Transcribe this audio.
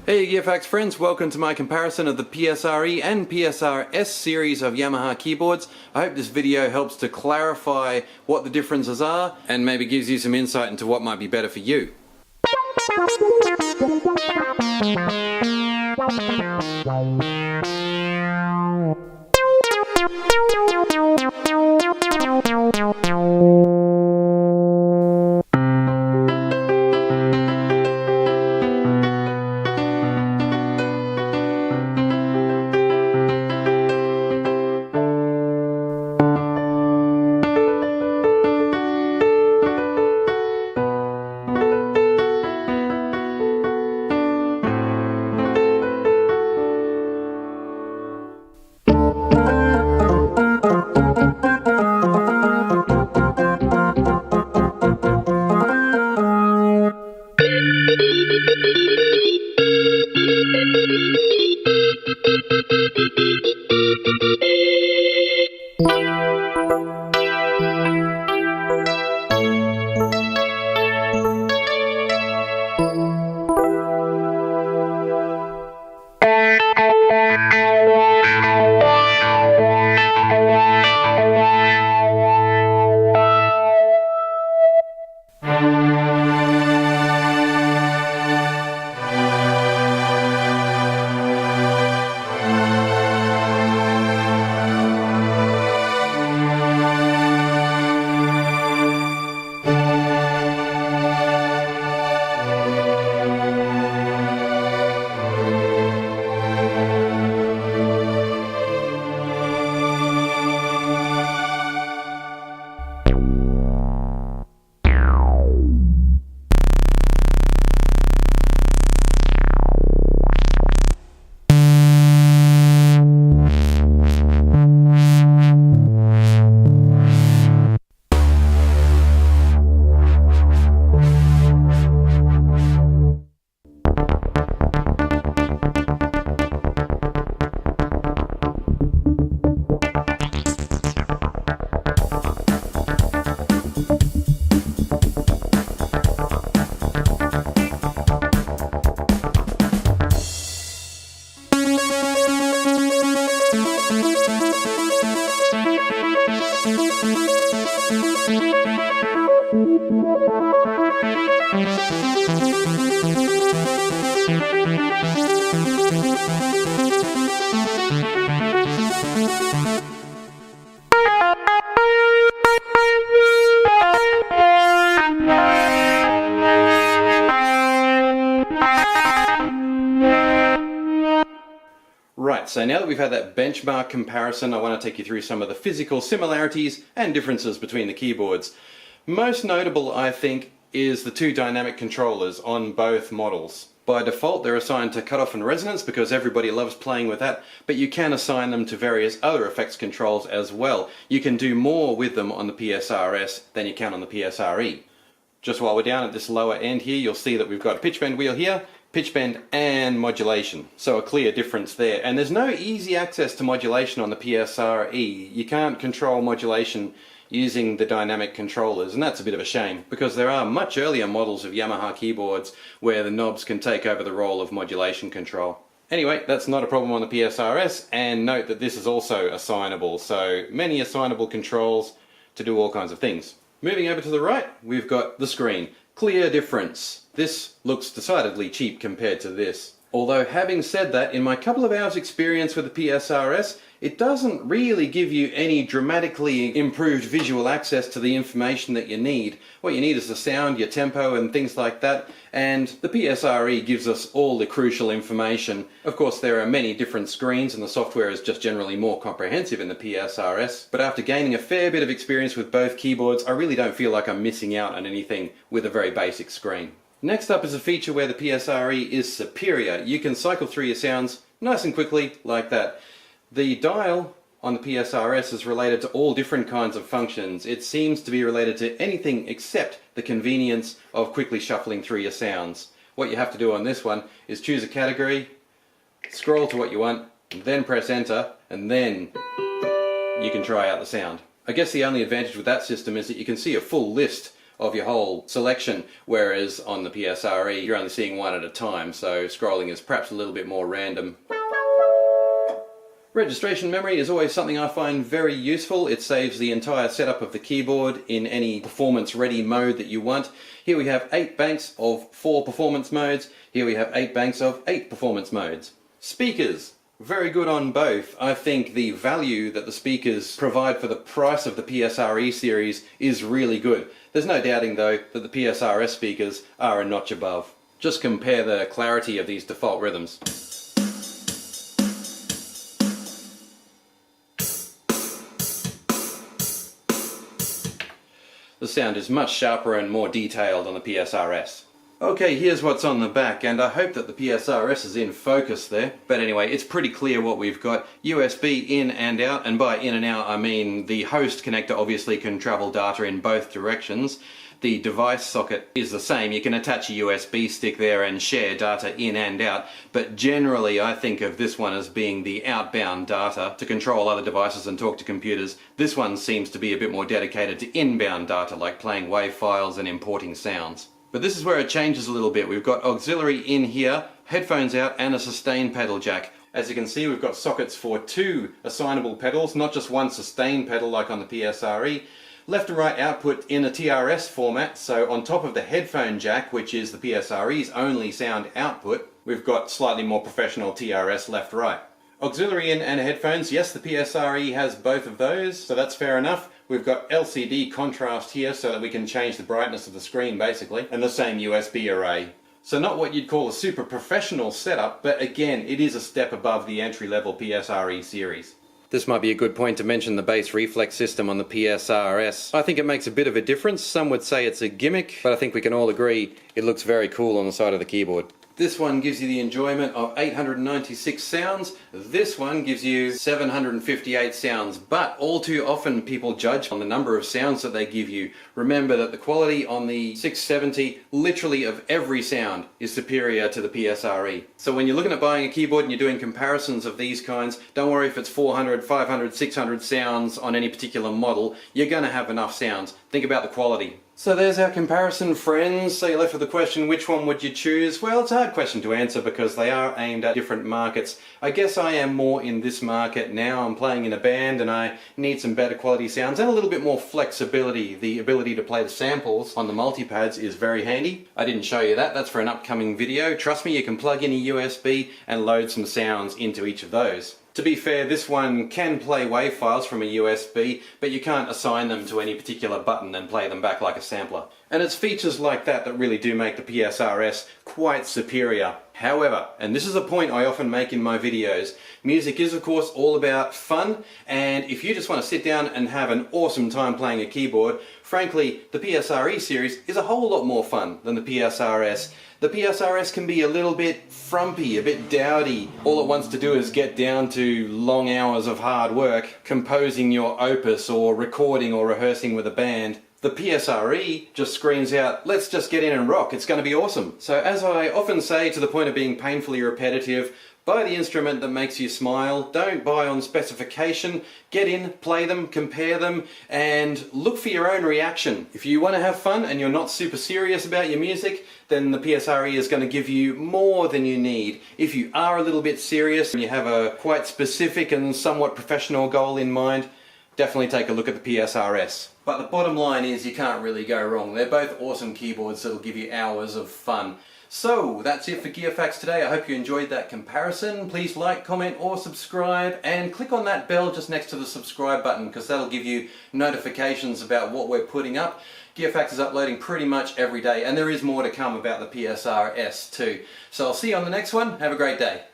Hey Gearfacts friends, welcome to my comparison of the PSR-E and PSR-S series of Yamaha keyboards. I hope this video helps to clarify what the differences are and maybe gives you some insight into what might be better for you. Right, so now that we've had that benchmark comparison, I want to take you through some of the physical similarities and differences between the keyboards. Most notable, I think, is the two dynamic controllers on both models. By default, they're assigned to cutoff and resonance because everybody loves playing with that, but you can assign them to various other effects controls as well. You can do more with them on the PSR-S than you can on the PSR-E. Just while we're down at this lower end here, you'll see that we've got a pitch bend wheel here, pitch bend and modulation. So a clear difference there. And there's no easy access to modulation on the PSR-E. You can't control modulation using the dynamic controllers, and that's a bit of a shame because there are much earlier models of Yamaha keyboards where the knobs can take over the role of modulation control. Anyway, that's not a problem on the PSR-S, and note that this is also assignable, so many assignable controls to do all kinds of things. Moving over to the right, we've got the screen. Clear difference. This looks decidedly cheap compared to this. Although having said that, in my couple of hours experience with the PSR-S, it doesn't really give you any dramatically improved visual access to the information that you need. What you need is the sound, your tempo and things like that, and the PSR-E gives us all the crucial information. Of course, there are many different screens and the software is just generally more comprehensive in the PSR-S, but after gaining a fair bit of experience with both keyboards, I really don't feel like I'm missing out on anything with a very basic screen. Next up is a feature where the PSR-E is superior. You can cycle through your sounds nice and quickly like that. The dial on the PSR-S is related to all different kinds of functions. It seems to be related to anything except the convenience of quickly shuffling through your sounds. What you have to do on this one is choose a category, scroll to what you want, then press enter, and then you can try out the sound. I guess the only advantage with that system is that you can see a full list of your whole selection, whereas on the PSR-E you're only seeing one at a time, so scrolling is perhaps a little bit more random. Registration memory is always something I find very useful. It saves the entire setup of the keyboard in any performance ready mode that you want. Here we have 8 banks of 4 performance modes. Here we have 8 banks of 8 performance modes. Speakers. Very good on both. I think the value that the speakers provide for the price of the PSR-E series is really good. There's no doubting though that the PSR-S speakers are a notch above. Just compare the clarity of these default rhythms. The sound is much sharper and more detailed on the PSR-S. Okay, here's what's on the back, and I hope that the PSR-S is in focus there. But anyway, it's pretty clear what we've got. USB in and out, and by in and out I mean the host connector obviously can travel data in both directions. The device socket is the same. You can attach a USB stick there and share data in and out, but generally I think of this one as being the outbound data to control other devices and talk to computers. This one seems to be a bit more dedicated to inbound data, like playing WAV files and importing sounds. But this is where it changes a little bit. We've got auxiliary in here, headphones out, and a sustain pedal jack. As you can see, we've got sockets for 2 assignable pedals, not just one sustain pedal like on the PSR-E. Left and right output in a TRS format, so on top of the headphone jack, which is the PSR-E's only sound output, we've got slightly more professional TRS left-right. Auxiliary in and headphones, yes, the PSR-E has both of those, so that's fair enough. We've got LCD contrast here so that we can change the brightness of the screen basically, and the same USB array. So not what you'd call a super professional setup, but again, it is a step above the entry-level PSR-E series. This might be a good point to mention the bass reflex system on the PSR-S. I think it makes a bit of a difference. Some would say it's a gimmick, but I think we can all agree it looks very cool on the side of the keyboard. This one gives you the enjoyment of 896 sounds. This one gives you 758 sounds, but all too often people judge on the number of sounds that they give you. Remember that the quality on the 670, literally of every sound, is superior to the PSR-E. So when you're looking at buying a keyboard and you're doing comparisons of these kinds, don't worry if it's 400, 500, 600 sounds on any particular model. You're going to have enough sounds. Think about the quality. So there's our comparison, friends. So you're left with the question, which one would you choose? Well, it's a hard question to answer because they are aimed at different markets. I guess I am more in this market now. I'm playing in a band and I need some better quality sounds and a little bit more flexibility. The ability to play the samples on the multipads is very handy. I didn't show you that. That's for an upcoming video. Trust me, you can plug in a USB and load some sounds into each of those. To be fair, this one can play WAV files from a USB, but you can't assign them to any particular button and play them back like a sampler. And it's features like that that really do make the PSR-S quite superior. However, and this is a point I often make in my videos, music is of course all about fun, and if you just want to sit down and have an awesome time playing a keyboard, frankly, the PSR-E series is a whole lot more fun than the PSR-S. The PSR-S can be a little bit frumpy, a bit dowdy. All it wants to do is get down to long hours of hard work, composing your opus or recording or rehearsing with a band. The PSR-E just screams out, let's just get in and rock, it's going to be awesome. So as I often say, to the point of being painfully repetitive, buy the instrument that makes you smile, don't buy on specification, get in, play them, compare them, and look for your own reaction. If you want to have fun and you're not super serious about your music, then the PSR-E is going to give you more than you need. If you are a little bit serious and you have a quite specific and somewhat professional goal in mind, definitely take a look at the PSR-S. But the bottom line is you can't really go wrong. They're both awesome keyboards that'll give you hours of fun. So that's it for Gear Facts today. I hope you enjoyed that comparison. Please like, comment or subscribe, and click on that bell just next to the subscribe button because that'll give you notifications about what we're putting up. Gear Facts is uploading pretty much every day, and there is more to come about the PSR-S too. So I'll see you on the next one. Have a great day.